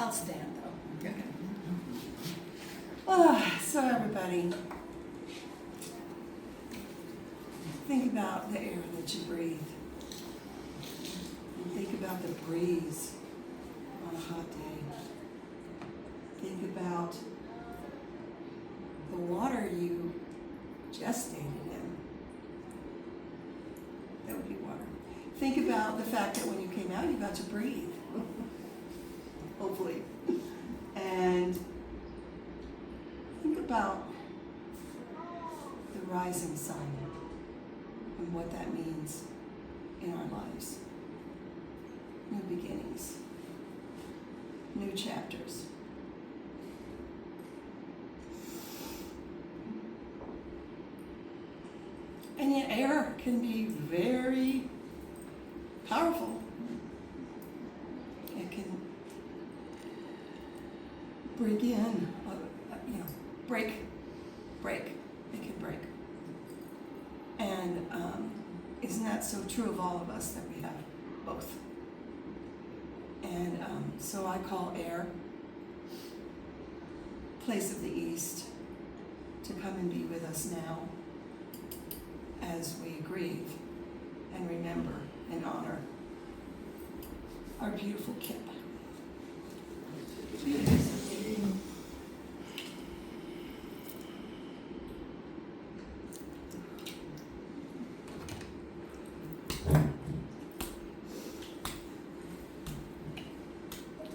I'll stand though. Okay. So everybody, think about the air that you breathe. And think about the breeze on a hot day. Think about the water you gestated in. That would be water. Think about the fact that when you came out, you got to breathe. Hopefully. And think about the rising sun and what that means in our lives. New beginnings, new chapters. And yet air can be very powerful. It can break in, break. It can break. And isn't that so true of all of us that we have both? And so I call air, place of the East, to come and be with us now as we grieve and remember and honor our beautiful Kip.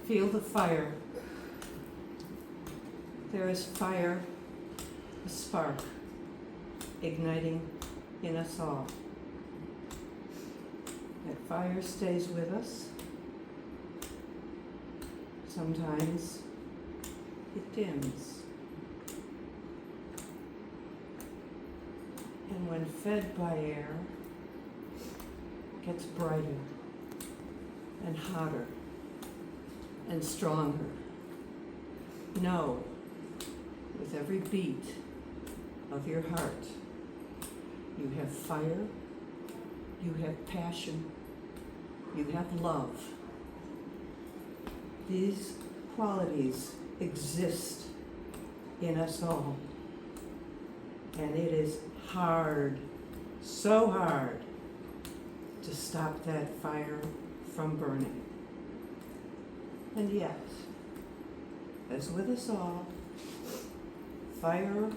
Feel the fire. There is fire, a spark, igniting in us all. That fire stays with us. Sometimes it dims. And when fed by air, it gets brighter and hotter and stronger. Know, with every beat of your heart, you have fire, you have passion, you have love. These qualities exist in us all. And it is hard, so hard, to stop that fire from burning. And yet, as with us all, fire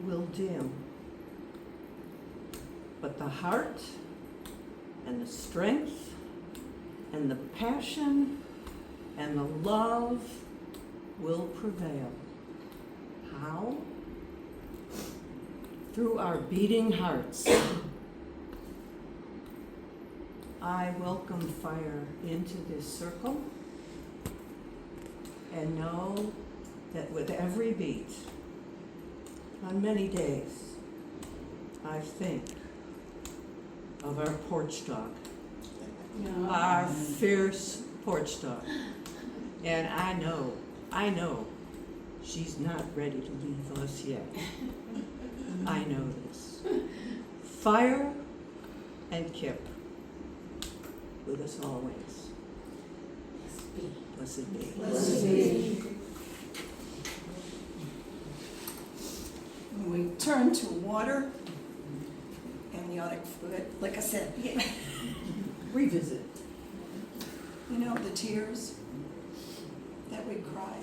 will dim. But the heart and the strength and the passion and the love will prevail. How? Through our beating hearts. I welcome fire into this circle and know that with every beat, on many days, I think of our porch dog, our fierce porch dog. And I know she's not ready to leave us yet. I know this. Fire and Kip with us always. Blessed be. Blessed be. When we turn to water, amniotic fluid, like I said, revisit. You know, the tears that we cry,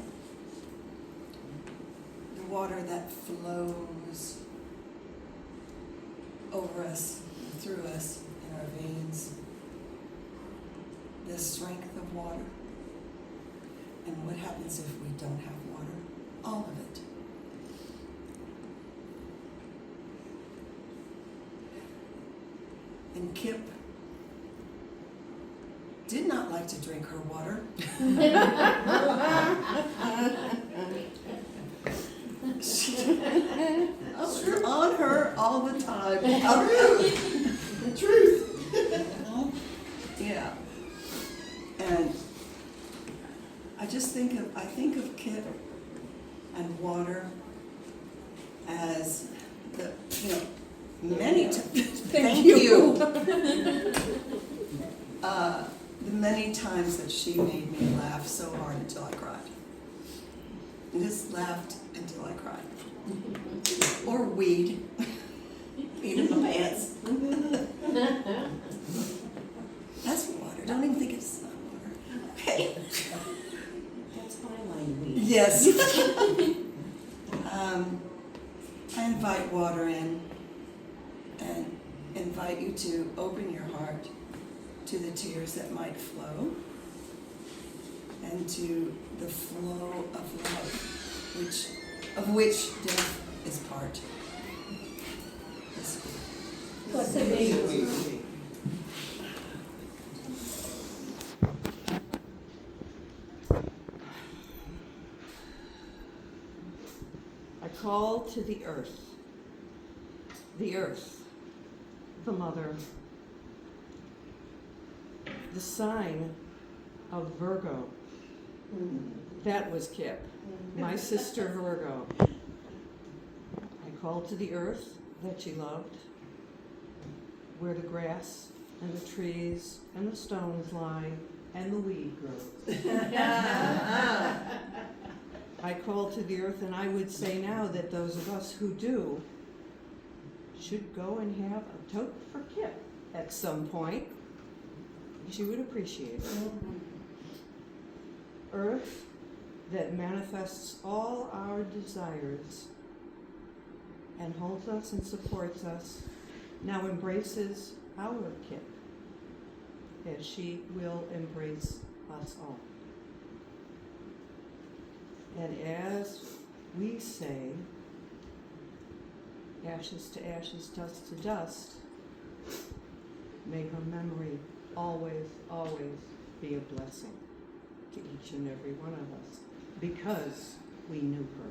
the water that flows over us, through us, in our veins, the strength of water. And what happens if we don't have water? All of it. And Kip did not like to drink her water. On her all the time. Truth. Yeah. And I think of Kip and water as the, many times. Thank you. The many times that she made me laugh so hard until I cried. Just laughed until I cried. Or weed. Weed in my pants. That's water. Don't even think it's not water. Okay. That's my line, weed. Yes. I invite water in and invite you to open your heart to the tears that might flow and to the flow of love, of which death is part. Yes. What's the name? I call to the earth, the mother, the sign of Virgo. That was Kip, my sister Virgo. I call to the earth that she loved, where the grass and the trees and the stones lie and the weed grows. I call to the earth, and I would say now that those of us who do should go and have a tote for Kip at some point. She would appreciate it. Earth that manifests all our desires and holds us and supports us, now embraces our Kip as she will embrace us all. And as we say, ashes to ashes, dust to dust, may her memory always, always be a blessing to each and every one of us, because we knew her.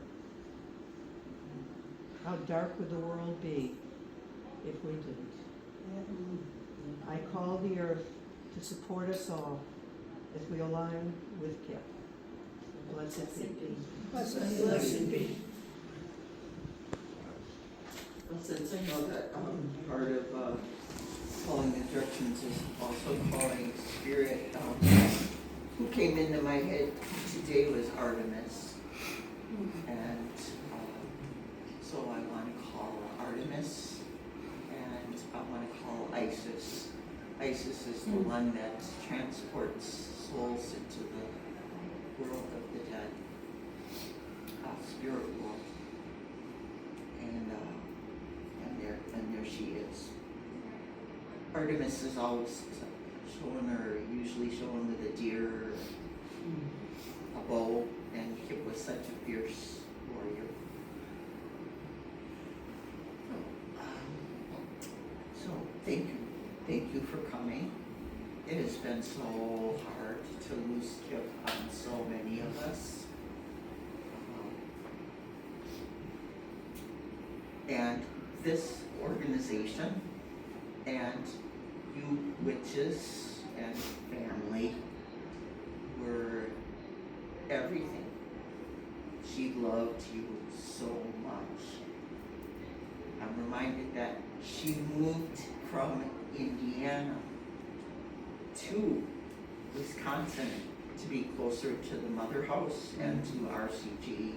How dark would the world be if we didn't? I call the earth to support us all as we align with Kip. Blessed be. Blessed be. Since I know that part of calling the directions is also calling spirit, who came into my head today was Artemis. And so I want to call Artemis, and I want to call Isis. Isis is the one that transports souls into the world of the dead, spirit world. And there she is. Artemis is always usually shown with a deer, a bow, and Kip was such a fierce warrior. So thank you for coming. It has been so hard to lose Kip on so many of us. And this organization and you witches and family were everything. She loved you so much. I'm reminded that she moved from Indiana to Wisconsin to be closer to the Mother House and to RCG,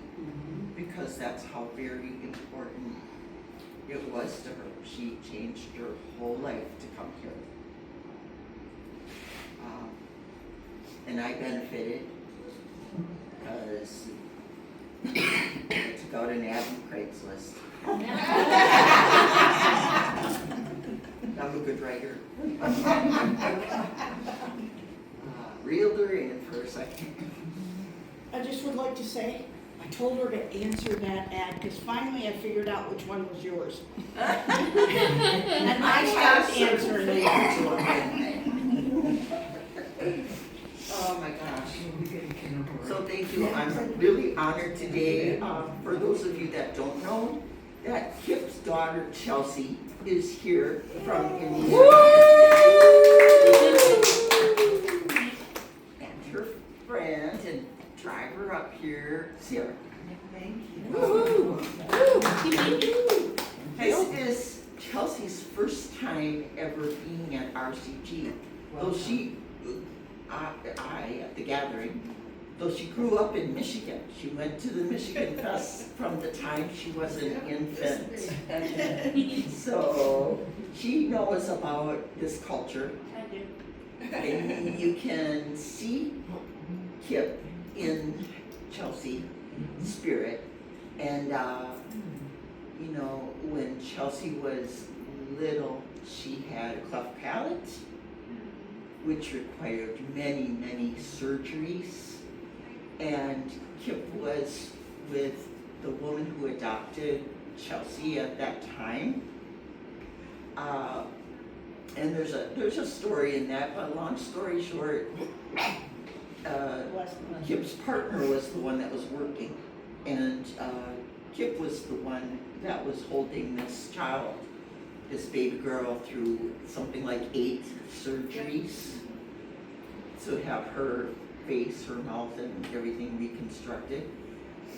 because that's how very important it was to her. She changed her whole life to come here. And I benefited because I took out an ad in Craigslist. I'm a good writer. Reeled her in for a second. I just would like to say, I told her to answer that ad, because finally I figured out which one was yours. And I stopped answering it. Oh my gosh. So thank you. I'm really honored today. For those of you that don't know, that Kip's daughter Chelsea is here from Indiana. And her friend and driver up here, Sarah. Thank you. This is Chelsea's first time ever being at RCG. Though she, I at the gathering, though she grew up in Michigan. She went to the Michigan Fest from the time she was an infant. So she knows about this culture. I do. And you can see Kip in Chelsea spirit. And, you know, when Chelsea was little, she had a cleft palate, which required many, many surgeries. And Kip was with the woman who adopted Chelsea at that time. And there's a story in that, but long story short, Kip's partner was the one that was working, and Kip was the one that was holding this child, this baby girl, through something like 8 surgeries to have her face, her mouth, and everything reconstructed.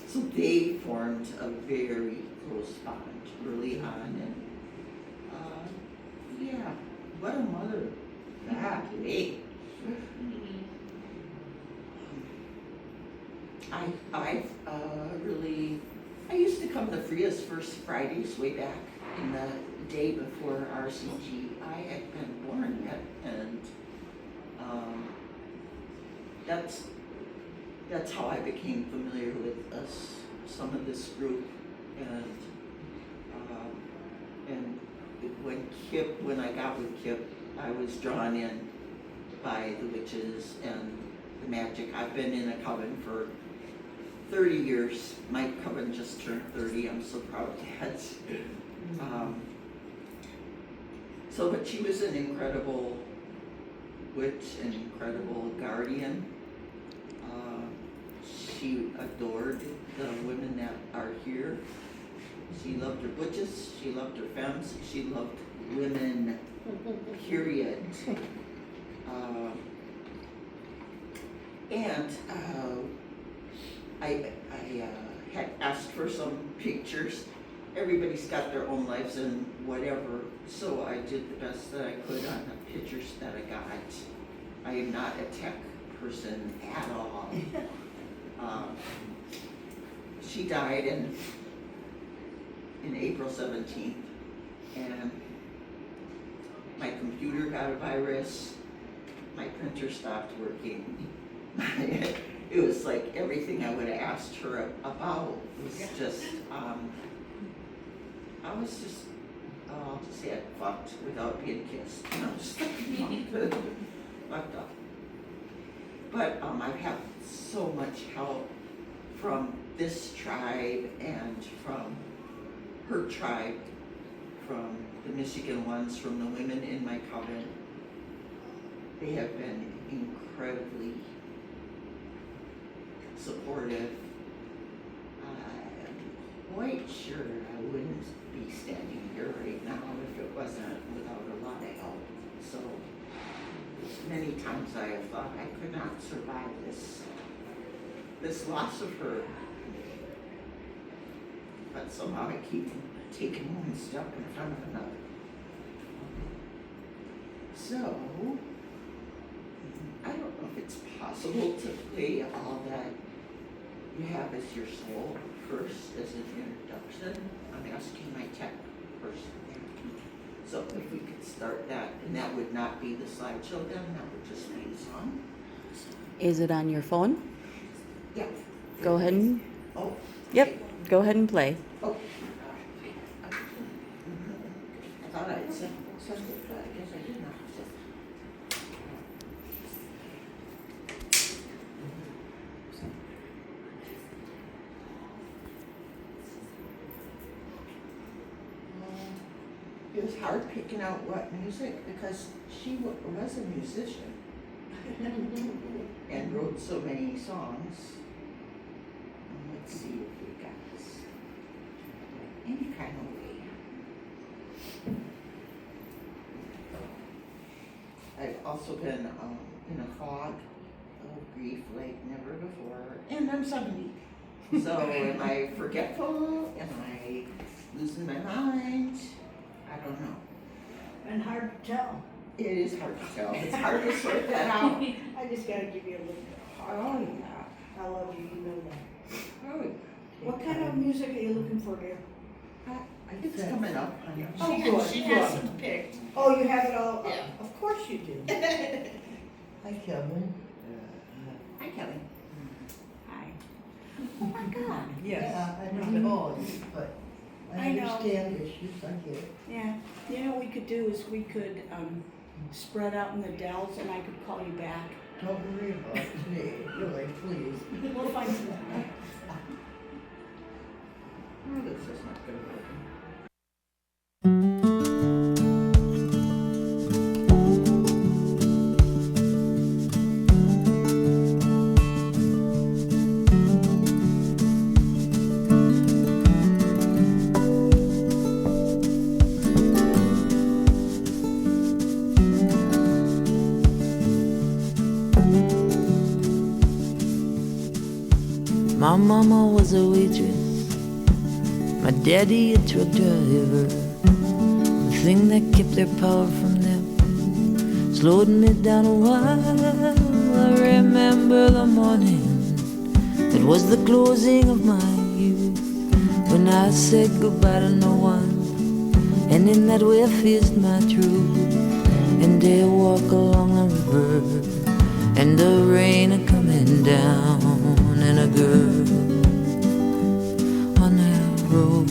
So they formed a very close bond early on, and yeah, what a mother that made. I used to come to Fria's First Fridays way back in the day before RCG. I had been born yet, and that's how I became familiar with some of this group, and when I got with Kip, I was drawn in by the witches and the magic. I've been in a coven for 30 years. My coven just turned 30. I'm so proud of that. But she was an incredible witch, an incredible guardian. She adored the women that are here. She loved her witches, she loved her femmes, she loved women, period. I had asked for some pictures. Everybody's got their own lives and whatever, so I did the best that I could on the pictures that I got. I am not a tech person at all. She died in April 17th, and my computer got a virus, my printer stopped working. It was like everything I would have asked her about was just, I was just, I'll just say it, fucked without being kissed, you know, just fucked up. But I've had so much help from this tribe and from her tribe, from the Michigan ones, from the women in my coven. They have been incredibly supportive. I'm quite sure I wouldn't be standing here right now if it wasn't without a lot of help. So many times I have thought I could not survive this loss of her. But somehow I keep taking one step in front of another. So, I don't know if it's possible to play all that you have as your soul first as an introduction. I'm asking my tech person there. So if we could start that, and that would not be the slideshow then, that would just be the song. Is it on your phone? Yeah. Go ahead and, Oh. yep, go ahead and play. Oh. I thought I had said it, but I guess I did not. It was hard picking out what music because she was a musician and wrote so many songs. Let's see if we got this any kind of way. I've also been in a fog of grief like never before, and I'm 70. So am I forgetful? Am I losing my mind? I don't know. And hard to tell. It is hard to tell. It's hard to sort that out. I just gotta give you a little bit of heart. Oh, yeah. I love you, you know that. What kind of music are you looking for, dear? It's coming up. Oh, She good, has, she has good. some picked. Oh, you have it all? Yeah. Of course you do. Hi, Kevin. Hi, Kelly. Hi. Oh my God. Yeah, I don't know, but I I know. understand issues, I get it. Yeah, you know what we could do is we could, spread out in the dells and I could call you back. Don't worry about it today, really, please. We'll find some time. Oh, this is not gonna work. My mama was a waitress, my daddy a truck driver. The thing that kept their power from them slowed me down a while. I remember the morning, it was the closing of my youth, when I said goodbye to no one, and in that way I faced my truth. And they walk along the river, and the rain a coming down, and a girl on that road.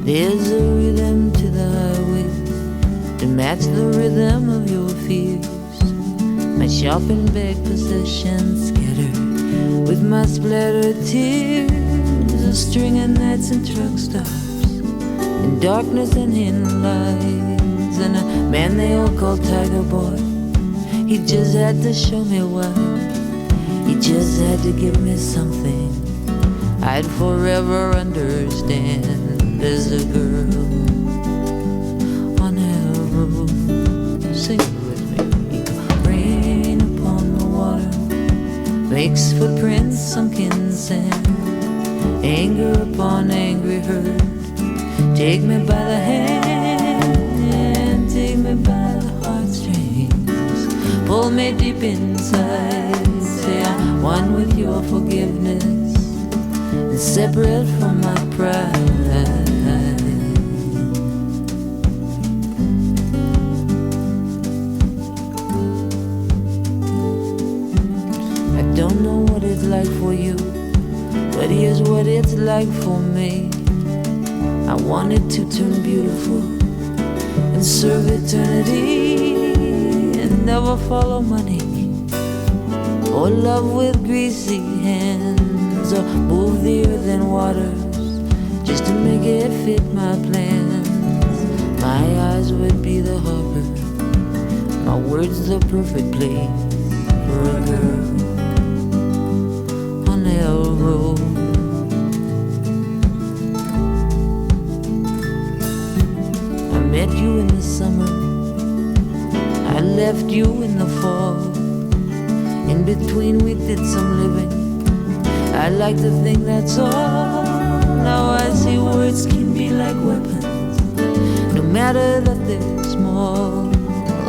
There's a rhythm to the highway to match the rhythm of your fears. My shopping bag possessions scattered with my splattered tears. A string of nights and truck stops, in darkness and in lights, and a man they all call Tiger Boy. He just had to show me why. He just had to give me something I'd forever understand. There's a girl on that road. Sing it with me. Rain upon the water makes footprints sunk in sand. Anger upon angry herd. Take me by the hand, take me by the heartstrings, pull me deep inside. Say I'm one with your forgiveness and separate from my pride. I don't know what it's like for you, but here's what it's like for me. I wanted to turn beautiful and serve eternity, and never follow money or love with greasy hands, or move the earth and waters just to make it fit my plans. My eyes would be the harbor, my words the perfect place for a girl on the road. I met you in the summer, I left you in the fall. In between we did some living, I like to think that's all. Now I see words can be like weapons, no matter that they're small.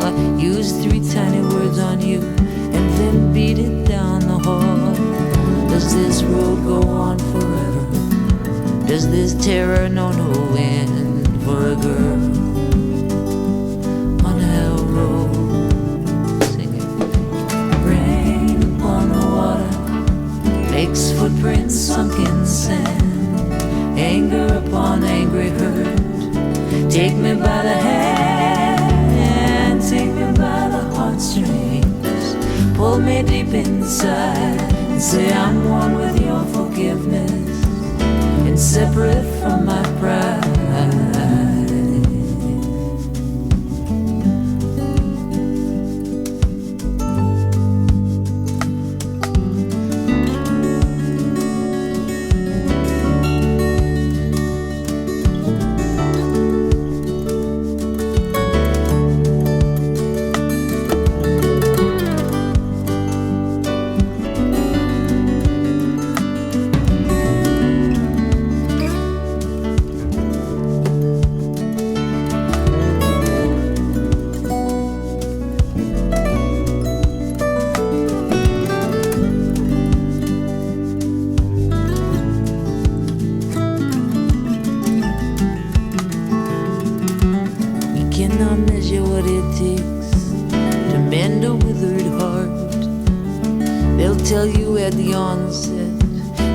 I used 3 tiny words on you and then beat it down the hall. Does this road go on forever? Does this terror know no end for a girl on hell road? Sing it. Rain upon the water makes footprints sunk in sand. Anger upon angry herd. Take me by the hand, take me by the heartstrings, pull me deep inside and say I'm one with your forgiveness and separate from my pride. I'll tell you at the onset,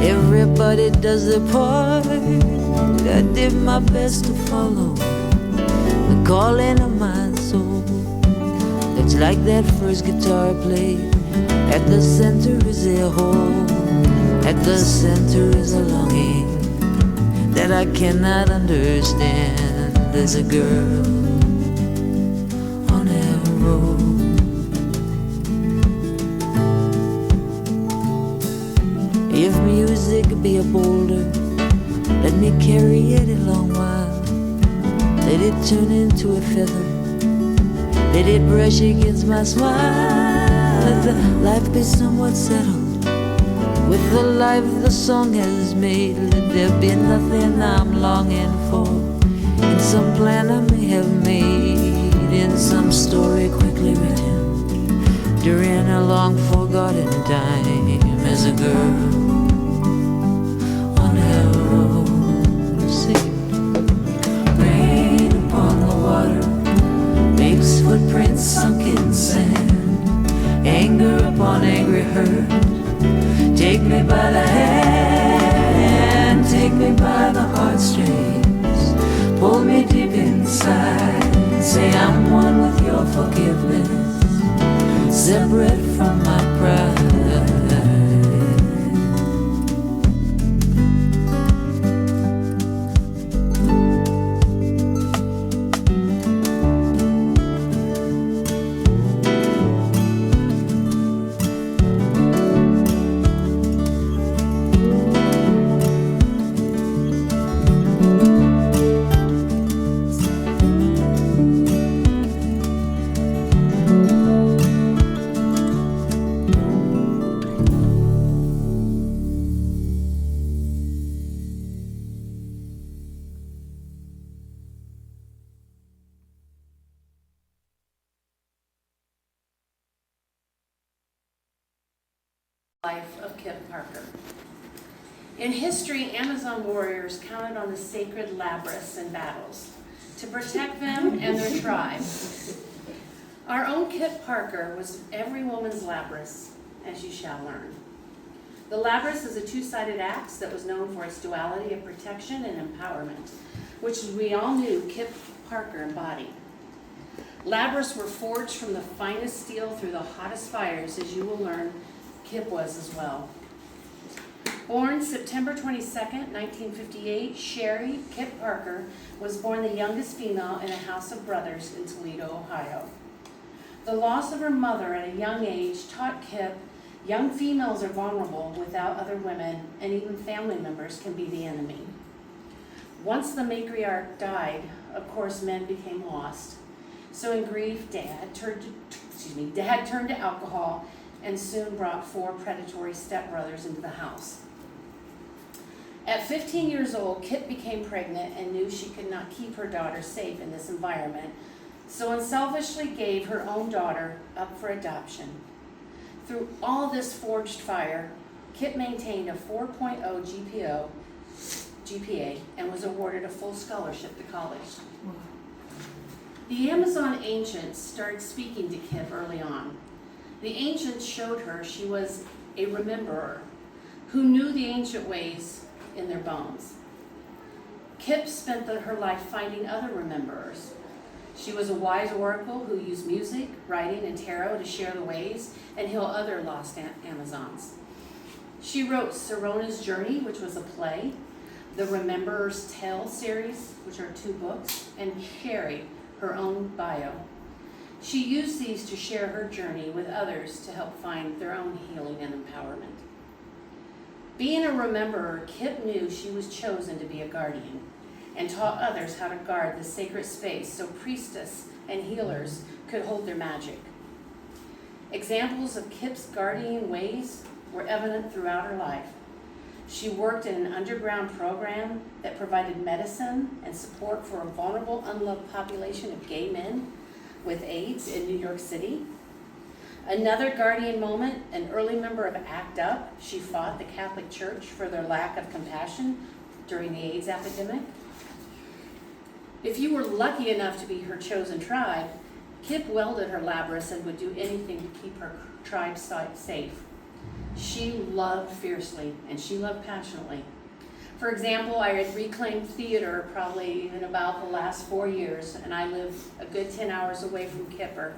everybody does their part. I did my best to follow the calling of my soul. It's like that first guitar played. At the center is a hole. At the center is a longing that I cannot understand. There's a girl on that road. If music be a boulder, let me carry it a long while. Let it turn into a feather. Let it brush against my smile. Let the life be somewhat settled with the life the song has made. Let there be nothing I'm longing for in some plan I may have made, in some story quickly written during a long forgotten time. As a girl on a road, sing. Rain upon the water makes footprints sunk in sand. Anger upon angry hurt. Take me by the hand, take me by the heartstrings. Pull me deep inside. Say I'm one with your forgiveness, separate from my pride. Life of Kip Parker. In history, Amazon warriors counted on the sacred labrys in battles to protect them and their tribe. Our own Kip Parker was every woman's labrys, as you shall learn. The labrys is a two-sided axe that was known for its duality of protection and empowerment, which we all knew Kip Parker embodied. Labrys were forged from the finest steel through the hottest fires, as you will learn Kip was as well. Born September 22nd, 1958, Sherry Kip Parker was born the youngest female in a house of brothers in Toledo, Ohio. The loss of her mother at a young age taught Kip young females are vulnerable without other women, and even family members can be the enemy. Once the matriarch died, of course, men became lost. So in grief, Dad turned to alcohol and soon brought 4 predatory stepbrothers into the house. At 15 years old, Kip became pregnant and knew she could not keep her daughter safe in this environment, so unselfishly gave her own daughter up for adoption. Through all this forged fire, Kip maintained a 4.0 GPA and was awarded a full scholarship to college. The Amazon ancients started speaking to Kip early on. The ancients showed her she was a rememberer who knew the ancient ways in their bones. Kip spent her life finding other rememberers. She was a wise oracle who used music, writing, and tarot to share the ways and heal other lost Amazons. She wrote Sirona's Journey, which was a play, the Rememberer's Tale series, which are 2 books, and Sherry, her own bio. She used these to share her journey with others to help find their own healing and empowerment. Being a rememberer, Kip knew she was chosen to be a guardian and taught others how to guard the sacred space so priestess and healers could hold their magic. Examples of Kip's guardian ways were evident throughout her life. She worked in an underground program that provided medicine and support for a vulnerable, unloved population of gay men with AIDS in New York City. Another guardian moment, an early member of ACT UP, she fought the Catholic Church for their lack of compassion during the AIDS epidemic. If you were lucky enough to be her chosen tribe, Kip welded her labrys and would do anything to keep her tribe safe. She loved fiercely and she loved passionately. For example, I had reclaimed theater probably in about the last 4 years, and I live a good 10 hours away from Kipper.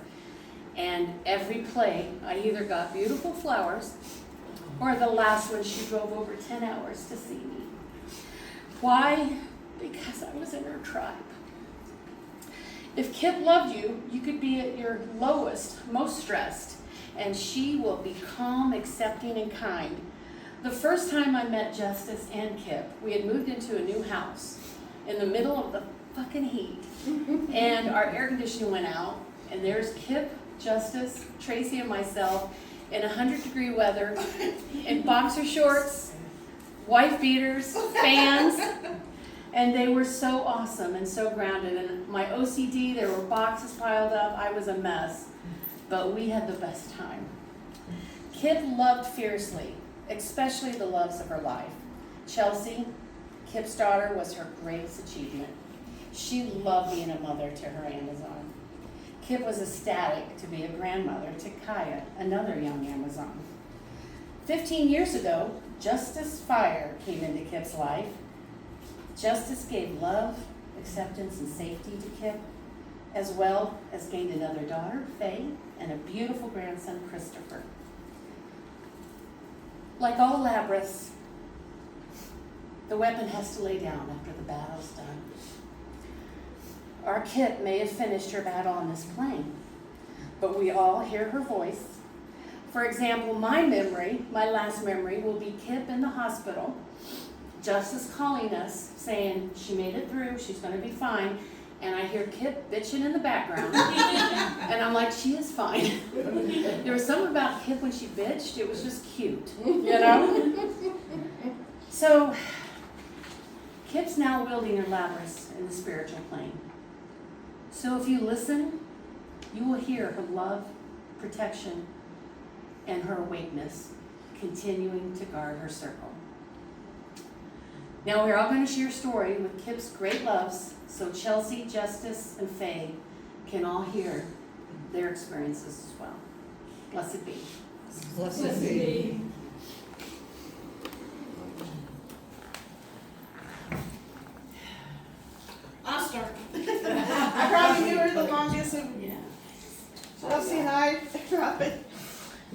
And every play, I either got beautiful flowers, or the last one, she drove over 10 hours to see me. Why? Because I was in her tribe. If Kip loved you, you could be at your lowest, most stressed, and she will be calm, accepting, and kind. The first time I met Justice and Kip, we had moved into a new house in the middle of the fucking heat, and our air conditioning went out, and there's Kip, Justice, Tracy, and myself in 100-degree weather, in boxer shorts, wife beaters, fans, and they were so awesome and so grounded. And my OCD, there were boxes piled up, I was a mess, but we had the best time. Kip loved fiercely, especially the loves of her life. Chelsea, Kip's daughter, was her greatest achievement. She loved being a mother to her Amazon. Kip was ecstatic to be a grandmother to Kaya, another young Amazon. 15 years ago, Justice Fire came into Kip's life. Justice gave love, acceptance, and safety to Kip, as well as gained another daughter, Faye, and a beautiful grandson, Christopher. Like all labyrinths, the weapon has to lay down after the battle's done. Our Kip may have finished her battle on this plane, but we all hear her voice. For example, my last memory will be Kip in the hospital, Justice calling us, saying she made it through, she's gonna be fine, and I hear Kip bitching in the background, and I'm like, she is fine. There was something about Kip when she bitched, it was just cute, you know? So, Kip's now wielding her labyrinth in the spiritual plane. So if you listen, you will hear her love, protection, and her awakeness continuing to guard her circle. Now we're all going to share a story with Kip's great loves, so Chelsea, Justice, and Faye can all hear their experiences as well. Blessed be. Blessed be. I'll start. I probably knew her the longest of Chelsea and I, Robin.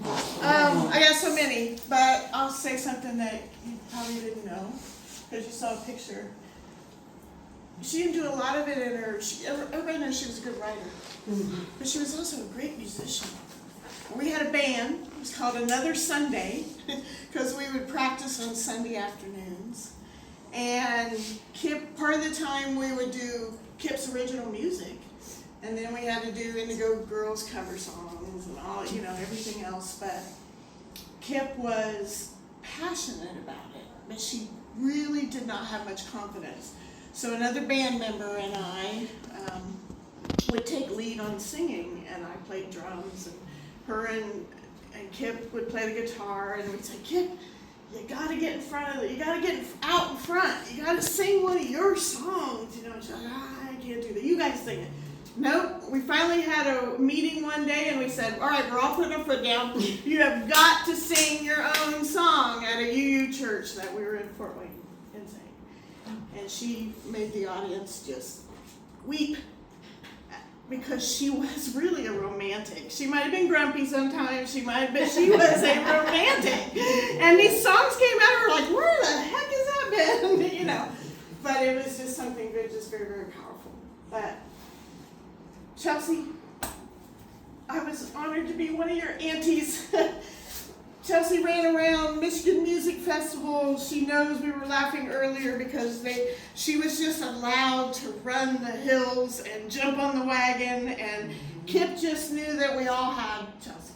I got so many, but I'll say something that you probably didn't know, because you saw a picture. She didn't do a lot of it in her, everybody knows she was a good writer, but she was also a great musician. We had a band, it was called Another Sunday, because we would practice on Sunday afternoons. And Kip, part of the time we would do Kip's original music. And then we had to do Indigo Girls cover songs and all, you know, everything else. But Kip was passionate about it, but she really did not have much confidence. So another band member and I would take lead on singing, and I played drums, and her and Kip would play the guitar, and we'd say, Kip, you gotta get in front of it, you gotta get out in front, you gotta sing one of your songs, you know. She's like, I can't do that, you guys sing it. Nope, we finally had a meeting one day and we said, all right, we're all putting our foot down, you have got to sing your own song at a UU church that we were in Fort Wayne and sang. And she made the audience just weep, because she was really a romantic. She might have been grumpy sometimes, but she was a romantic. And these songs came out, and we're like, where the heck has that been? You know. But it was just something good, just very, very powerful. But Chelsea, I was honored to be one of your aunties. Chelsea ran around Michigan Music Festival. She knows we were laughing earlier because she was just allowed to run the hills and jump on the wagon, and Kip just knew that we all had Chelsea.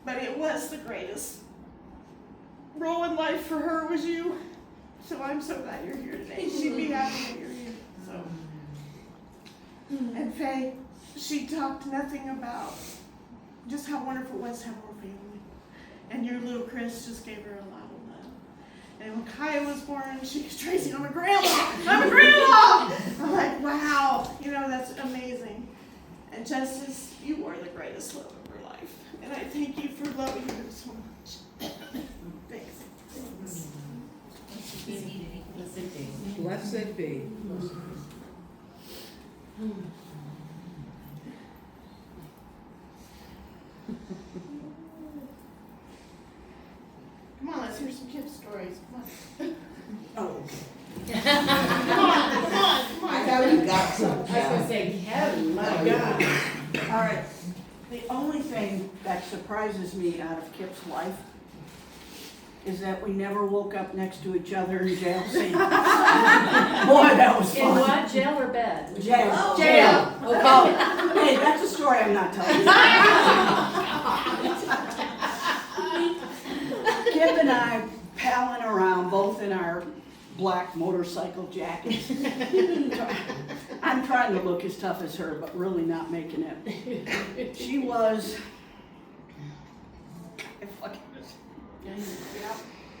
But it was the greatest role in life for her was you. So I'm so glad you're here today. She'd be happy that you're here. So. And Faye, she talked nothing about just how wonderful it was to have more family. And your little Chris just gave her a lot of love. And when Kaya was born, she was Tracy, I'm a grandma! I'm a grandma! I'm like, wow, you know, that's amazing. And Justice, you are the greatest love of her life. And I thank you for loving her so much. Thanks. Blessed be. Come on, let's hear some kid stories. Come on. Oh, Come on, come on, come I on. know you got some, Cal. say, Kevin, my God. All right, the only thing that surprises me out of Kip's life is that we never woke up next to each other in jail scene. Boy, that was In fun. what, jail or bed? Jail. Jail. Oh, hey, that's a story I'm not telling you. Kip and I palling around, both in our black motorcycle jackets. I'm trying to look as tough as her, but really not making it. She was. I fucking.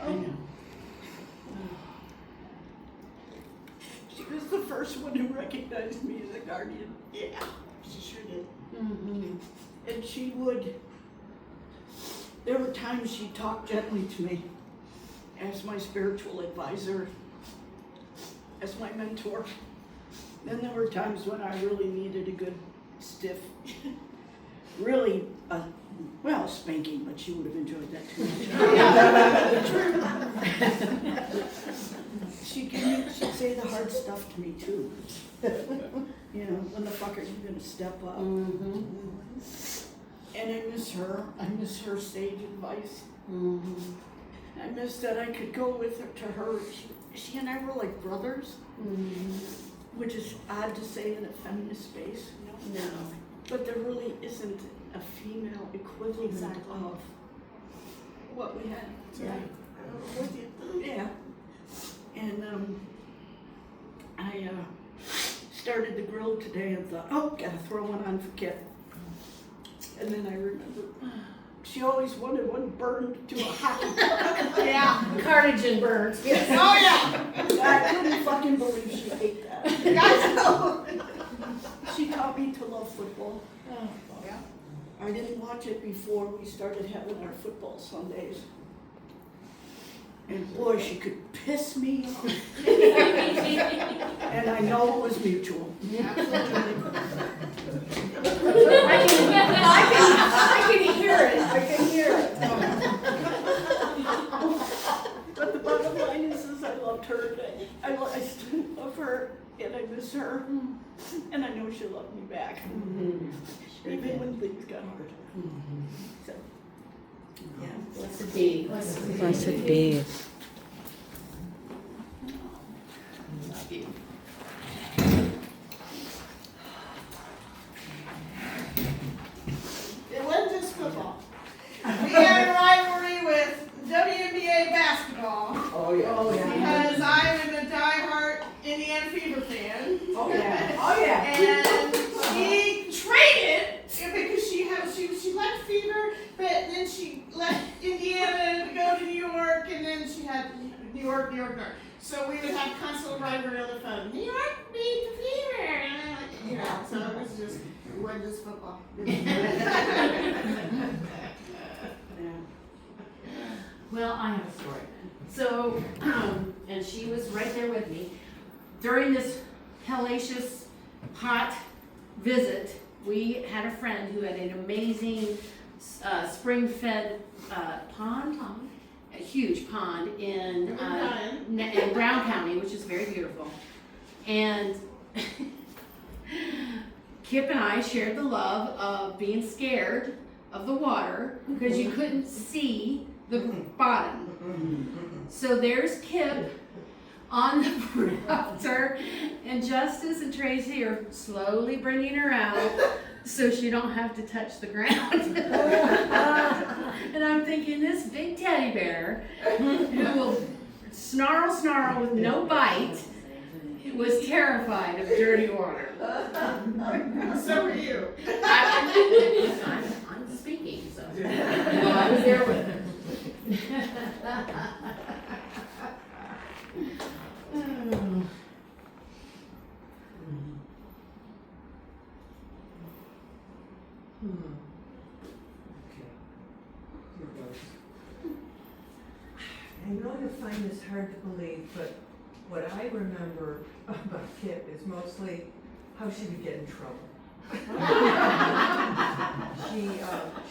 I know. She was the first one who recognized me as a guardian. Yeah, she sure did. Mm-hmm. And she would, there were times she'd talk gently to me as my spiritual advisor, as my mentor. Then there were times when I really needed a good stiff, really, well, spanking, but she would have enjoyed that too much. She'd say the hard stuff to me too. You know, when the fuck are you gonna step up? Mm-hmm. And I miss her. I miss her sage advice. Mm-hmm. I miss that I could go with her to her. She and I were like brothers, Mm-hmm. which is odd to say in a feminist space. No. But there really isn't a female equivalent Exactly. of what we had. Yeah. With you. Yeah. And I started the grill today and thought, oh, gotta throw one on for Kip. And then I remember she always wanted one burned to a hot. Yeah. Carnage and burns. Oh, yeah. I couldn't fucking believe she ate that. Guys, know. She taught me to love football. Oh, yeah. I didn't watch it before we started having our football Sundays. And boy, she could piss me off. And I know it was mutual. I can hear it. I can hear it. But the bottom line is I loved her. I still love her, and I miss her. And I know she'll love me back, even when things got hard. So, yeah. Blessed be. Blessed be. It wasn't just football. We had a rivalry with WNBA basketball Oh, yeah. because I'm a diehard Indiana Fever fan. Oh yeah. Oh yeah. And she traded because she left Fever, but then she left Indiana to go to New York, and then she had New York. So we would have constant rivalry on the phone. New York beat the Fever, and I'm like, you know. So it was just it wasn't just football. Well, I have a story. So, and she was right there with me. During this hellacious, hot visit, we had a friend who had an amazing spring-fed pond, a huge pond in Brown County, which is very beautiful. And Kip and I shared the love of being scared of the water because you couldn't see the bottom. So there's Kip on the rafter, and Justice and Tracy are slowly bringing her out so she don't have to touch the ground. And I'm thinking, this big teddy bear who will snarl with no bite was terrified of dirty water. So were you. I'm speaking, so well, I was there with her. I know you'll find this hard to believe, but what I remember about Kip is mostly how she would get in trouble.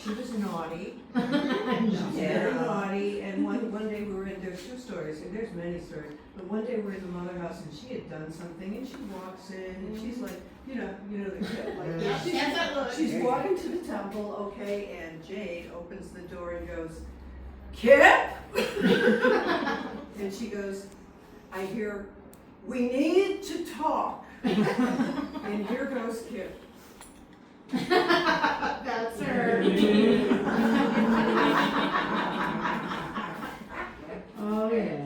She was naughty. She was very naughty, and one day we were in, there's two stories, and there's many stories, but one day we were in the mother house and she had done something, and she walks in, and she's like, you know the Kip, like this. Yes, that look. She's walking to the temple, okay, and Jade opens the door and goes, Kip? And she goes, I hear, we need to talk. And here goes Kip. That's her. Oh, yeah.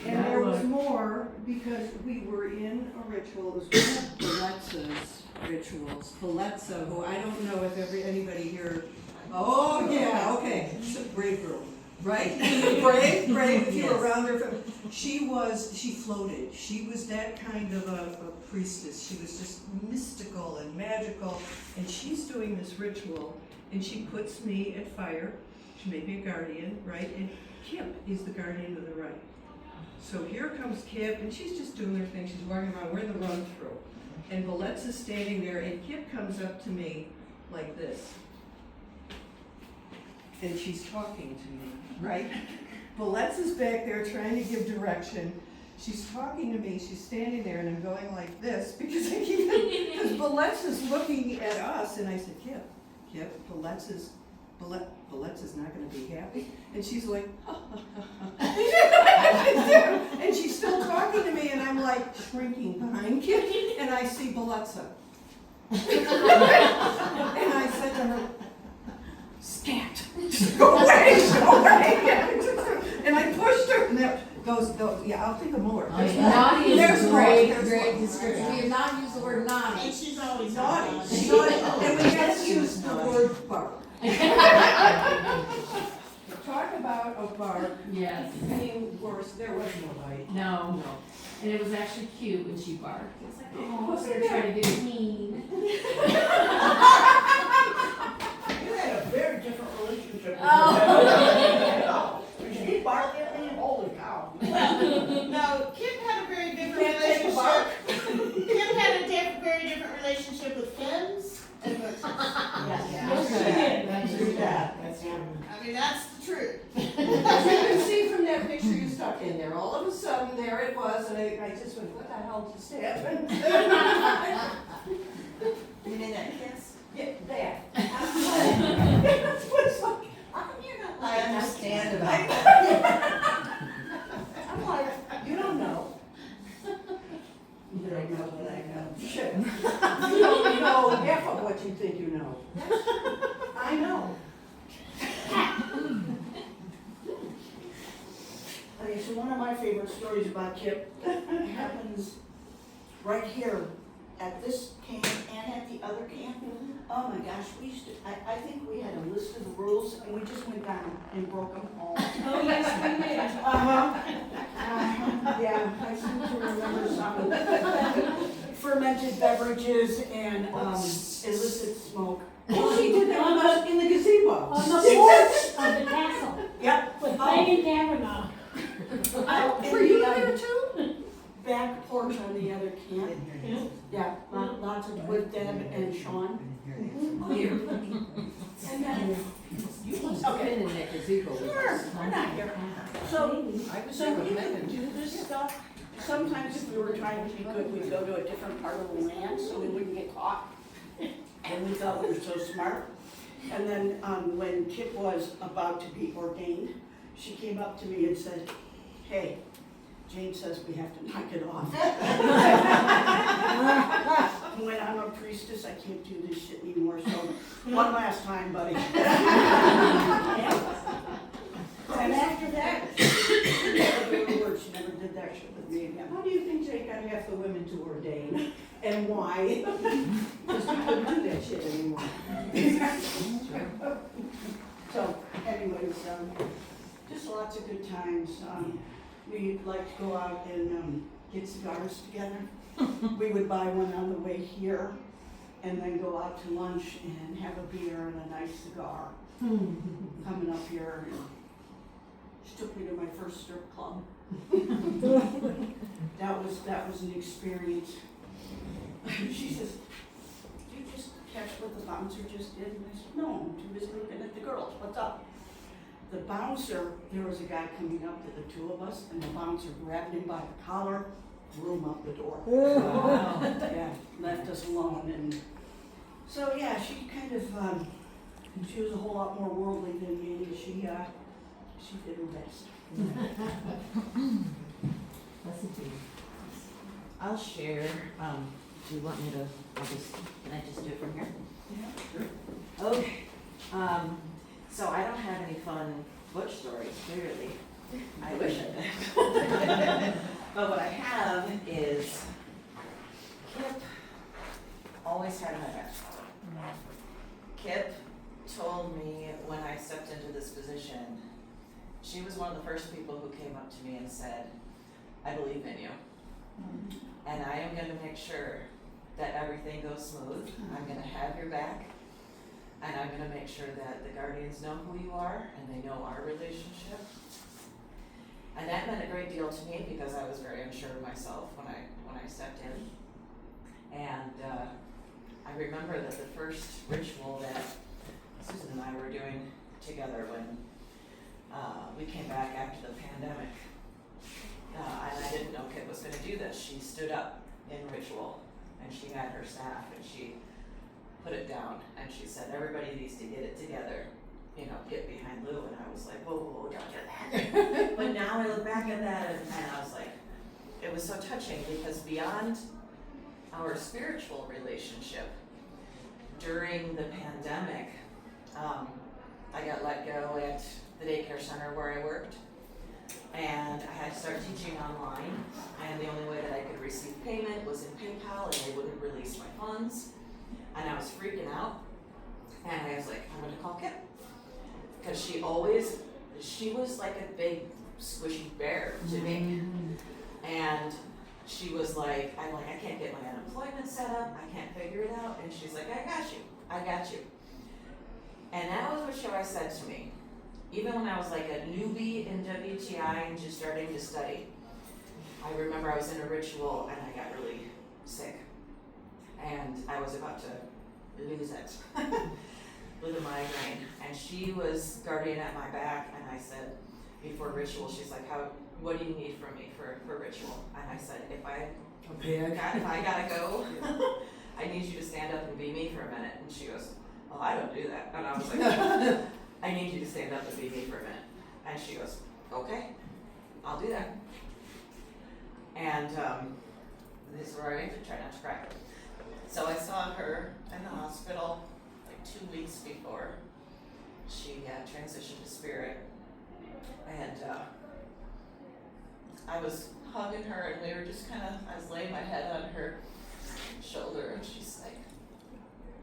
And there was more, because we were in a ritual, it was one of Paletza's rituals. Paletza, who I don't know if anybody here, oh, yeah, okay, she's a brave girl, right? Brave, if you were around her. She floated. She was that kind of a priestess. She was just mystical and magical, and she's doing this ritual, and she puts me at fire. She made me a guardian, right? And Kip is the guardian of the right. So here comes Kip, and she's just doing her thing. She's walking around. We're in the run-through. And Valetza's standing there, and Kip comes up to me like this. And she's talking to me, right? Valetza's back there trying to give direction. She's talking to me. She's standing there, and I'm going like this because Valetza's looking at us. And I said, Kip, Valetza's not going to be happy. And she's like, and she's still talking to me, and I'm like shrinking behind Kip, and I see Valetza. And I said to her, scat, go away. And I pushed her, and there goes, yeah, I'll think of more. Naughty is There's a more, great there's description. more. We have not used the word naughty. And she's always Naughty, naughty. and we just used the word bark. Talk about a bark Yes. being worse, there was no bite. No. And it was actually cute when she barked. It's like, oh, Wasn't they're it? trying to get mean. You had a very different relationship with Oh. her. She barked at me, holy cow. No, Kip had a very different relationship. Kip had a very different relationship with fins and with. That's true. I mean, that's the truth. As you can see from that picture you stuck in there, all of a sudden, there it was, and I just went, what the hell just happened? You mean that kiss? Yeah, that. That's what it's like. How come you're not I understand about that. I'm like, you don't know. You don't know what I know. Shit. You don't know half of what you think you know. I know. Okay, so one of my favorite stories about Kip happens right here at this camp and at the other camp. Oh my gosh, we used to, I think we had a list of the rules and we just went down and broke them all. Oh, yes, we did. Yeah, I seem to remember some. Fermented beverages and illicit smoke. Oh, she did that in the gazebo. On the porch of the castle Yep. with Megan Kavanaugh. Were you there too? Back porch on the other camp. Yeah, lots of, with Deb and Sean. And then, You must have been in that gazebo with sure, us. we're not here. So we could do this stuff. Sometimes if we were trying to be good, we'd go to a different part of the land so we wouldn't get caught. And we thought we were so smart. And then when Kip was about to be ordained, she came up to me and said, hey, Jane says we have to knock it off. When I'm a priestess, I can't do this shit anymore, so one last time, buddy. And after that, she never gave a word. She never did that shit with me again. How do you think Jake got half the women to ordain? And why? Because we couldn't do that shit anymore. So anyways, just lots of good times. We like to go out and get cigars together. We would buy one on the way here and then go out to lunch and have a beer and a nice cigar. Coming up here and She took me to my first strip club. That was an experience. She says, "Did you just catch what the bouncer just did?" And I said, "No, I'm too busy looking at the girls. What's up?" The bouncer, there was a guy coming up to the two of us, and the bouncer grabbed him by the collar, threw him out the door. Wow. Yeah, left us alone, and so yeah, she kind of, she was a whole lot more worldly than me. She did her best. I'll share. Do you want me to? Can I just do it from here? Yeah, sure. Okay. So I don't have any fun Butch stories, clearly. I wish I did. But what I have is Kip always had my back. Kip told me when I stepped into this position, she was one of the first people who came up to me and said, "I believe in you. And I am going to make sure that everything goes smooth. I'm going to have your back. And I'm going to make sure that the guardians know who you are and they know our relationship." And that meant a great deal to me because I was very unsure of myself when I stepped in. And I remember that the first ritual that Susan and I were doing together when we came back after the pandemic, and I didn't know Kit was going to do this. She stood up in ritual and she had her staff and she put it down and she said, "Everybody needs to get it together, get behind Lou." And I was like, whoa, don't do that. But now I look back at that and I was like, it was so touching because beyond our spiritual relationship, during the pandemic, I got let go at the daycare center where I worked. And I had to start teaching online, and the only way that I could receive payment was in PayPal, and they wouldn't release my funds. And I was freaking out, and I was like, I'm gonna call Kip. Because she was like a big squishy bear to me. And she was like, I can't get my unemployment set up, I can't figure it out. And she's like, I got you. And that was what she always said to me. Even when I was like a newbie in WTI and just starting to study, I remember I was in a ritual and I got really sick. And I was about to lose it with a migraine. And she was guardian at my back, and I said, before ritual, she's like, what do you need from me for ritual? And I said, if I gotta go, I need you to stand up and be me for a minute. And she goes, "Oh, I don't do that." And I was like, I need you to stand up and be me for a minute. And she goes, "Okay, I'll do that." And this is where I have to try not to cry. So I saw her in the hospital like 2 weeks before she transitioned to spirit. And I was hugging her and we were just I was laying my head on her shoulder and she's like,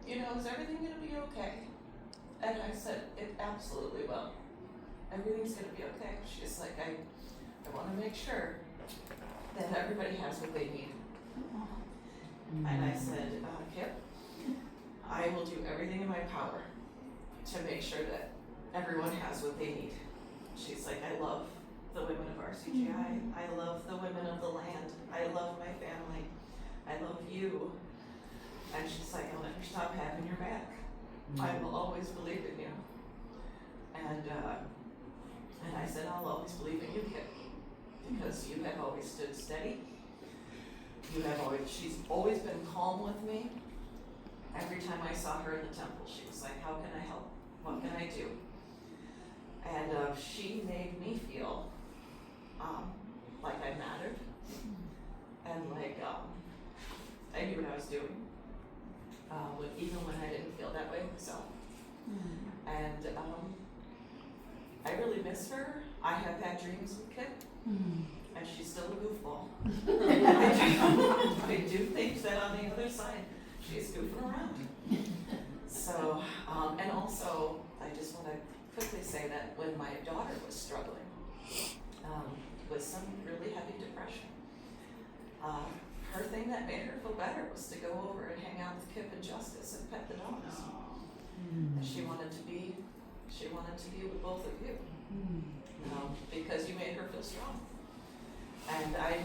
"Is everything gonna be okay?" And I said, "It absolutely will. Everything's gonna be okay." She's like, I wanna make sure that everybody has what they need. And I said, Kip, I will do everything in my power to make sure that everyone has what they need. She's like, "I love the women of RCGI. I love the women of the land. I love my family. I love you." And she's like, "I'll never stop having your back. I will always believe in you." And I said, "I'll always believe in you, Kip, because you have always stood steady. She's always been calm with me. Every time I saw her in the temple, she was like, how can I help? What can I do?" And she made me feel like I mattered and like I knew what I was doing, even when I didn't feel that way myself. And I really miss her. I have had dreams with Kip. And she's still a goofball. I do think that on the other side, she's goofing around. So, and also, I just want to quickly say that when my daughter was struggling with some really heavy depression, her thing that made her feel better was to go over and hang out with Kip and Justice and pet the dogs. And she wanted to be with both of you. because you made her feel strong. And I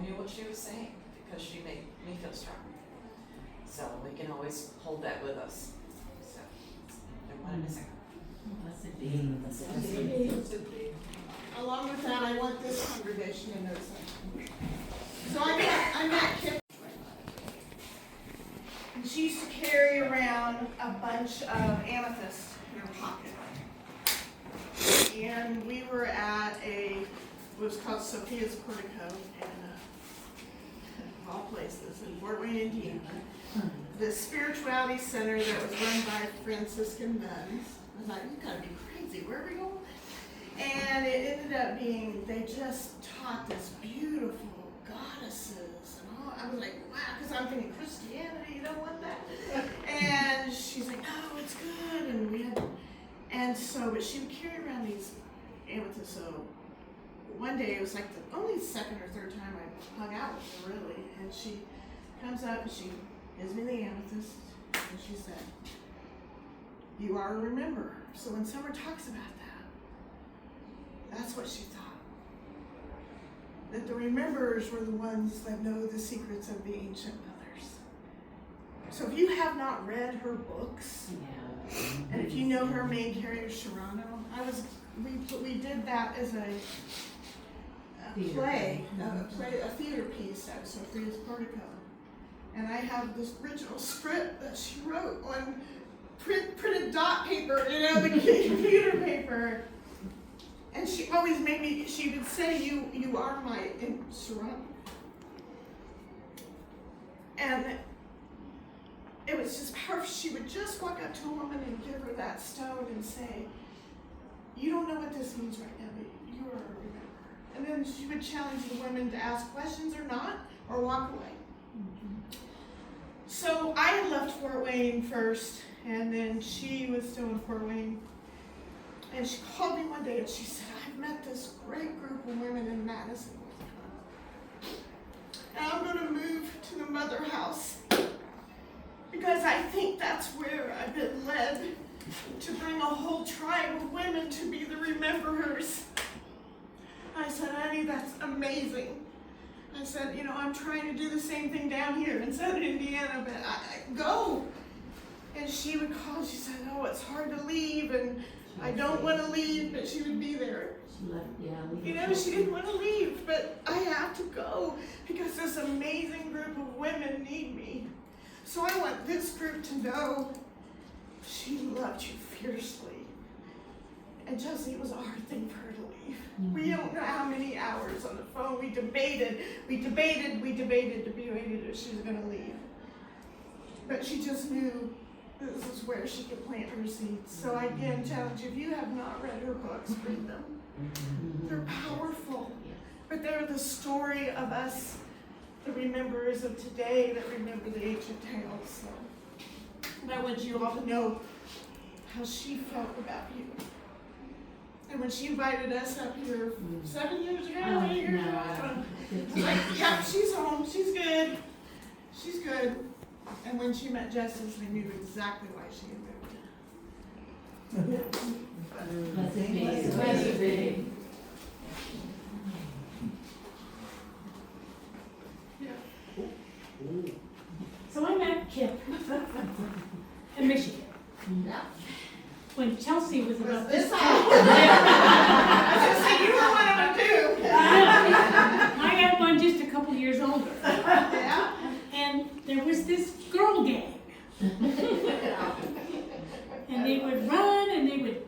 knew what she was saying because she made me feel strong. So we can always hold that with us. So, don't want to miss it. Blessed be. Along with that, I want this congregation to know something. So I met Kip. And she used to carry around a bunch of amethysts in her pocket. And we were at it was called Sophia's Portico in of all places in Fort Wayne, Indiana. The spirituality center that was run by Franciscan nuns. I was like, you gotta be crazy, where are we going? And it ended up being, they just taught this beautiful goddesses and all. I was like, wow, because I'm thinking Christianity, you don't want that. And she's like, no, it's good. And so, but she would carry around these amethysts. So one day, it was like the only second or third time I hung out with her, really. And she comes up and she gives me the amethyst. And she said, you are a rememberer. So when Summer talks about that, that's what she thought. That the rememberers were the ones that know the secrets of the ancient mothers. So if you have not read her books, and if you know her main character, Serrano, we did that as a theater piece at Sophia's Portico. And I have this original script that she wrote on printed dot paper, the computer paper. And she always made me, she would say, you are my Serrano. And it was just powerful. She would just walk up to a woman and give her that stone and say, you don't know what this means right now, but you are a rememberer. And then she would challenge the women to ask questions or not, or walk away. So I had left Fort Wayne first, and then she was still in Fort Wayne. And she called me one day and she said, I've met this great group of women in Madison, and I'm going to move to the mother house because I think that's where I've been led to bring a whole tribe of women to be the rememberers. I said, honey, that's amazing. I said, I'm trying to do the same thing down here in Southern Indiana, but I go. And she would call, she said, oh, it's hard to leave, and I don't want to leave, but she would be there. She left, She didn't want to leave, but I have to go because this amazing group of women need me. So I want this group to know she loved you fiercely. And Josie, it was a hard thing for her to leave. We don't know how many hours on the phone. We debated if she was going to leave. But she just knew this is where she could plant her seeds. So I again challenge you, if you have not read her books, read them. They're powerful, but they're the story of us, the rememberers of today that remember the ancient tales. So and I want you all to know how she felt about you. And when she invited us up here 7 years ago, 8 years ago, I was like, yeah, she's home, she's good. And when she met Justice, I knew exactly why she had moved. Blessed be. So I met Kip in Michigan. When Chelsea was about this I said, you know what I'm gonna do. I got one just a couple years older. Yeah. And there was this girl gang. And they would run and they would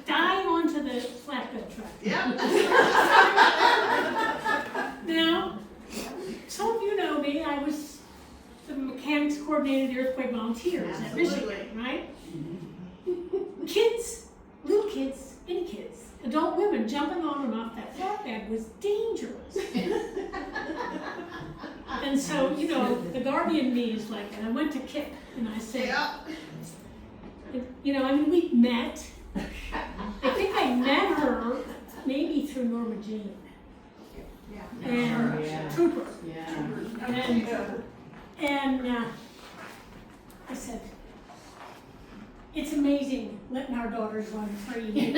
dive onto the flatbed truck. Yeah. Now, some of you know me, I was the mechanics coordinator of the Earthquake Volunteers at Michigan, right? Kids, little kids, any kids, adult women jumping on and off that flatbed was dangerous. And so, the guardian in me is like, and I went to Kip and I said, we met. I think I met her maybe through Norma Jean. And Trooper. And I said, it's amazing letting our daughters run free.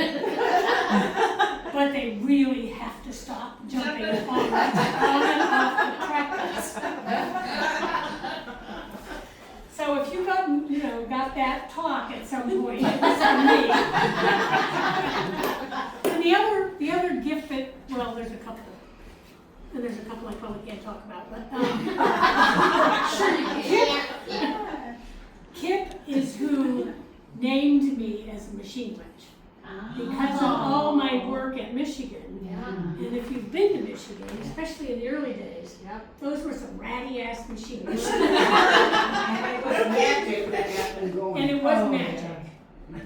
But they really have to stop jumping on and off the practice. So if you got that talk at some point, it was from me. And the other gift that, well, there's a couple. And there's a couple I probably can't talk about, but Sure you can. Kip is who named me as a machine wrench. Because of all my work at Michigan. And if you've been to Michigan, especially in the early days, those were some ratty ass machines. And it was magic that got them going. And it was magic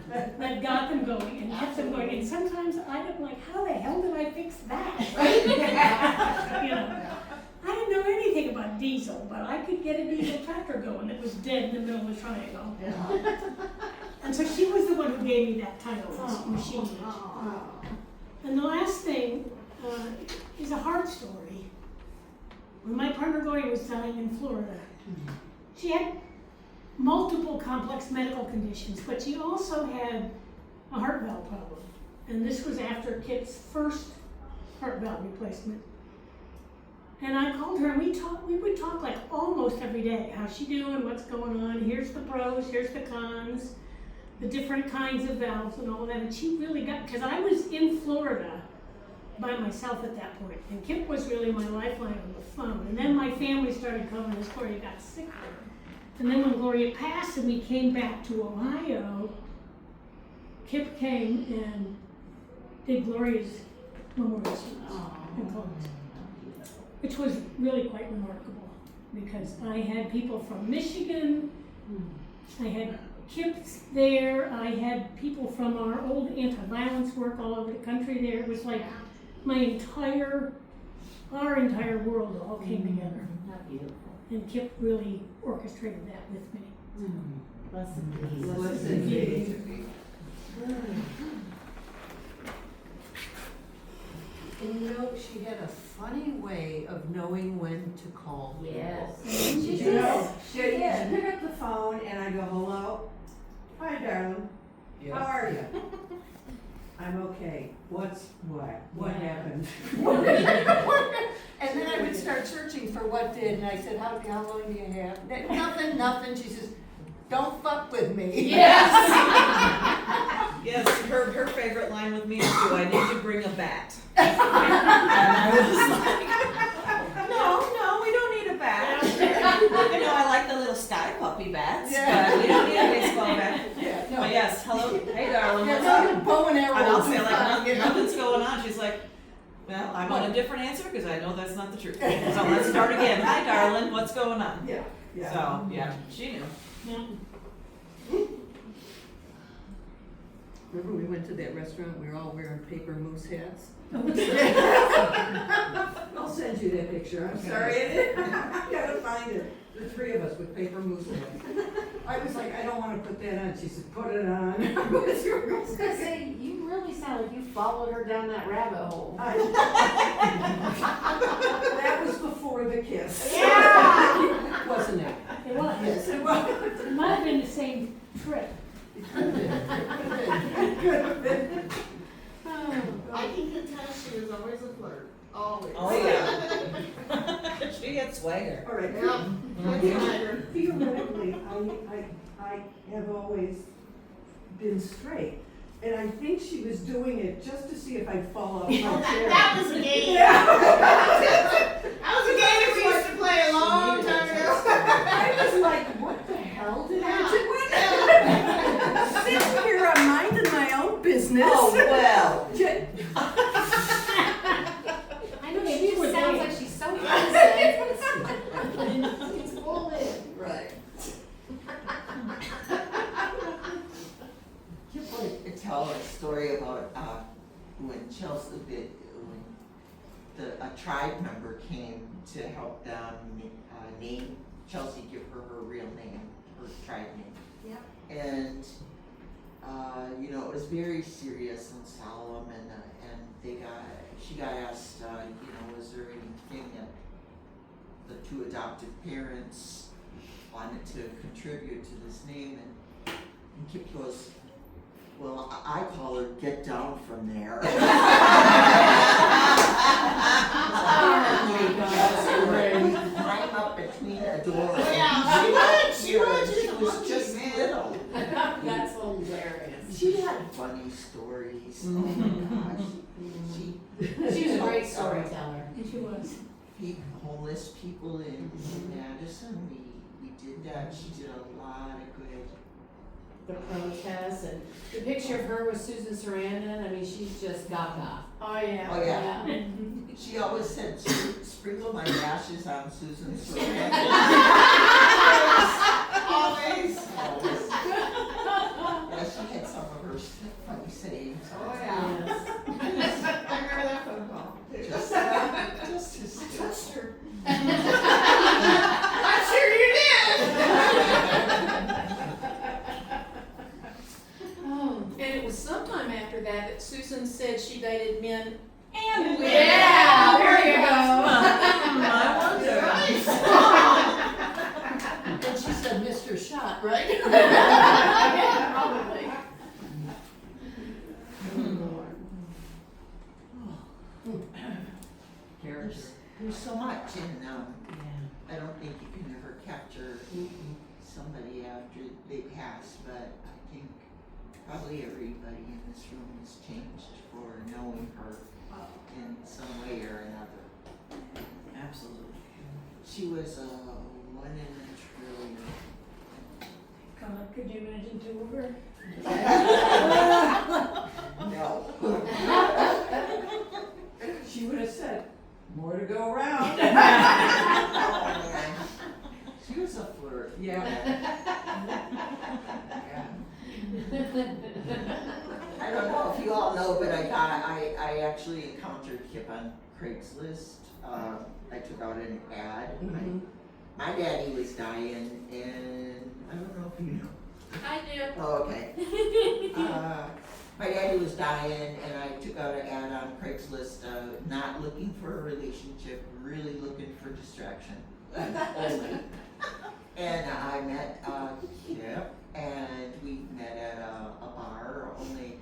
that got them going and kept them going. And sometimes I'm like, how the hell did I fix that? You know, I didn't know anything about diesel, but I could get a diesel tractor going that was dead in the middle of the triangle. And so she was the one who gave me that title, machine wrench. And the last thing is a hard story. When my partner Gloria was dying in Florida, she had multiple complex medical conditions, but she also had a heart valve problem. And this was after Kip's first heart valve replacement. And I called her and we would talk like almost every day. How's she doing? What's going on? Here's the pros, here's the cons, the different kinds of valves and all that. And she really got, because I was in Florida by myself at that point. And Kip was really my lifeline on the phone. And then my family started coming as Gloria got sicker. And then when Gloria passed and we came back to Ohio, Kip came and did Gloria's memorial service in Columbus, which was really quite remarkable because I had people from Michigan, I had Kip there, I had people from our old anti-violence work all over the country there. It was like our entire world all came together. Beautiful. And Kip really orchestrated that with me. Bless him, please. Listen, And you know, she had a funny way of knowing when to call. Yes. She did. She'd pick up the phone and I go, hello? Hi, darling. How are you? I'm okay. What happened? And then I would start searching for what did, and I said, how long do you have? Nothing. She says, don't fuck with me. Yes. Yes, her favorite line with me is, do I need to bring a bat? And I was like, no, we don't need a bat. You know, I like the little sky puppy bats, but we don't need a baseball bat. But yes, hello, hey darling, what's up? Bow and arrow. And I'll say like, nothing's going on. She's like, well, I want a different answer because I know that's not the truth. So let's start again. Hi darling, what's going on? Yeah. So, yeah, she knew. Yeah. Remember we went to that restaurant, we were all wearing paper moose hats? I'll send you that picture, I'm sorry. I gotta find it. The three of us with paper moose hats. I was like, I don't wanna put that on. She said, put it on. I was gonna say, you really sound like you followed her down that rabbit hole. That was before the kiss. Yeah! Wasn't it? It was. Yes, it was. It might have been the same trip. Could have been. I can contest she was always a flirt. Always. Oh, yeah. She had swagger. All right. Yeah. Theoretically, I have always been straight. And I think she was doing it just to see if I'd fall off my chair. That was a game. Yeah. That was a game we used to play a long time ago. I was like, what the hell did I do? Sitting here, I'm minding my own business. Oh, well. I know she were sounds there. like she's so innocent. It's full in. Right. You want to tell a story about when a tribe member came to help them name Chelsea, give her real name, her tribe name. Yep. And you know, it was very serious and solemn, and she got asked, you know, was there anything that the two adoptive parents wanted to contribute to this name, and Kip goes, Well, I call her get down from there. Climb up between a door. Yeah, she was just little. That's hilarious. She had funny stories. Oh my gosh. She was a great storyteller. She was. Homeless people in Madison, we did that. She did a lot of good. The protests and the picture of her with Susan Sarandon, I mean, she's just gaga. Oh, yeah. Oh, yeah. She always said, sprinkle my ashes on Susan Sarandon. Always. Always. Yeah, she had some of her funny sayings. Oh, yeah. Yes. I remember that phone call. Just I touched her. I'm sure you did. And it was sometime after that Susan said she dated men and women. Yeah, there you go. And she said Mr. Shot, right? Yeah, probably. Character. There's so much in I don't think you can ever capture somebody after they pass, but I think probably everybody in this room has changed for knowing her in some way or another. Absolutely. She was a 1 in a trillion. God, could you imagine two of her? No. She would have said, more to go around. Oh, man. She was a flirt. Yeah. I don't know if you all know, but I actually encountered Kip on Craigslist. I took out an ad. My daddy was dying, and I don't know if you know. I do. Oh, okay. My daddy was dying, and I took out an ad on Craigslist, not looking for a relationship, really looking for distraction. Only. And I met Kip, and we met at a bar, only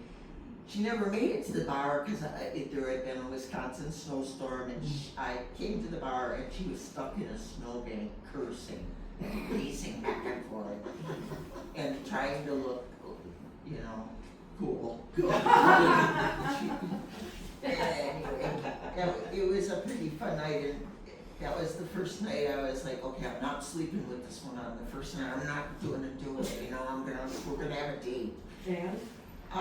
she never made it to the bar because there had been a Wisconsin snowstorm, and I came to the bar, and she was stuck in a snowbank cursing and pacing back and forth and trying to look, you know, cool. Anyway, it was a pretty fun night, and that was the first night I was like, okay, I'm not sleeping with this one on the first night. I'm not gonna do it, you know, we're gonna have a date. And? She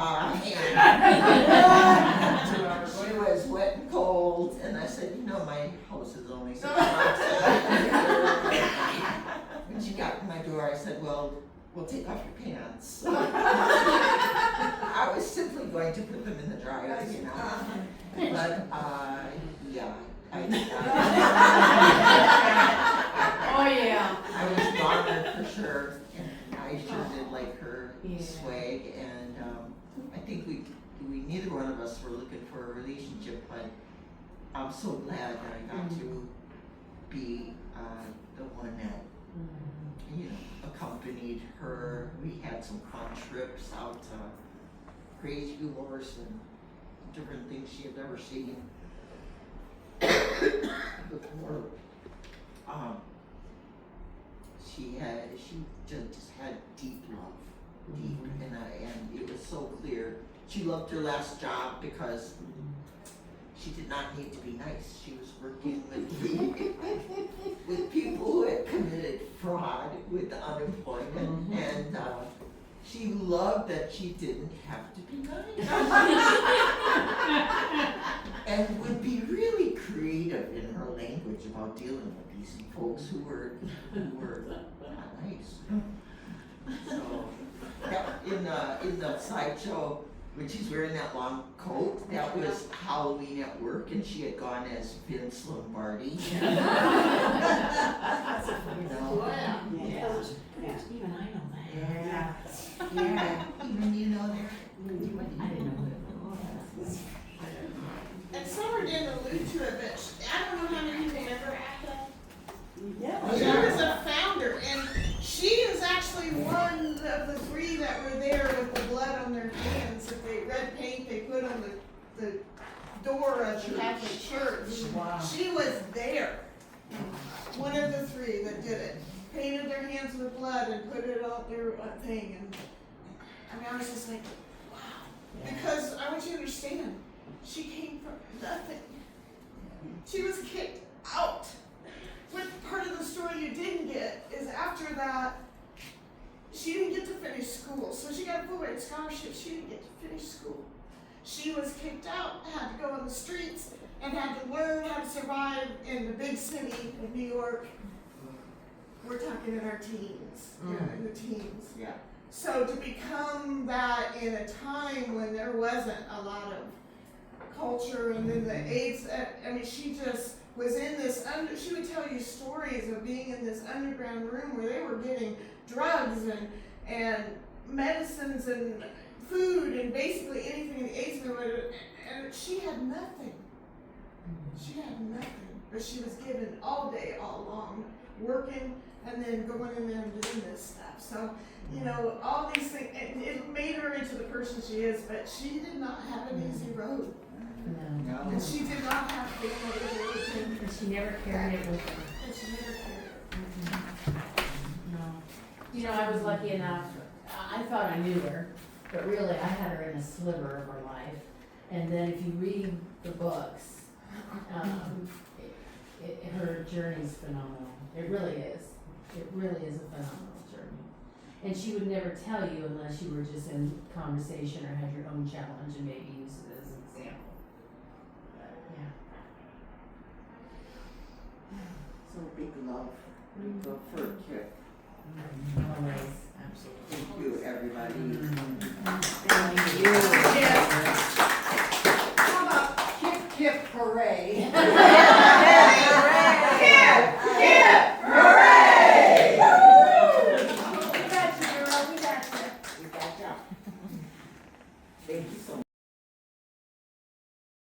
was wet and cold, and I said, you know, my house is only 6 blocks away. When she got to my door, I said, well, we'll take off your pants. I was simply going to put them in the dryer, you know. But, yeah. Oh, yeah. I was bothered for sure, and I sure did like her swag, and I think we neither one of us were looking for a relationship, but I'm so glad that I got to be the one that you know accompanied her. We had some fun trips out to Crazy Horse and different things she had never seen before. She just had deep love, and it was so clear. She loved her last job because she did not need to be nice. She was working with people who had committed fraud with unemployment, and she loved that she didn't have to be nice, and would be really creative in her language about dealing with these folks who were not nice. So in the sideshow, when she's wearing that long coat, that was Halloween at work, and she had gone as Vince Lombardi. You know? Even I know that. Yeah. Even you know that. I didn't know that. And Summer did allude to it, but I don't know how many people remember Atha. Yeah. She was a founder, and she is actually one of the 3 that were there with the blood on their hands the door of the Catholic Church. Wow. She was there. One of the three that did it. Painted their hands with blood and put it on their thing. And I mean, I was just like, wow. Because I want you to understand, she came from nothing. She was kicked out. What part of the story you didn't get is after that, she didn't get to finish school. So she got a full-ride scholarship. She didn't get to finish school. She was kicked out, had to go on the streets, and had to learn how to survive in the big city of New York. We're talking in our teens, yeah, in the teens, yeah. So to become that in a time when there wasn't a lot of culture, and then the AIDS, I mean, she just was in this, she would tell you stories of being in this underground room where they were getting drugs and medicines and food and basically anything in the AIDS movement, and she had nothing. She had nothing, but she was given all day, all along, working and then going in there and doing this stuff. So, you know, all these things, it made her into the person she is, but she did not have an easy road. No. And she did not have family. And she never carried it with her. And she never carried it. No. You know, I was lucky enough, I thought I knew her, but really I had her in a sliver of her life. And then if you read the books, her journey's phenomenal. It really is. It really is a phenomenal journey. And she would never tell you unless you were just in conversation or had your own challenge and maybe use it as an example. But, yeah. So big love for Kip. Always, absolutely. Thank you, everybody. How about Kip Kip Hooray?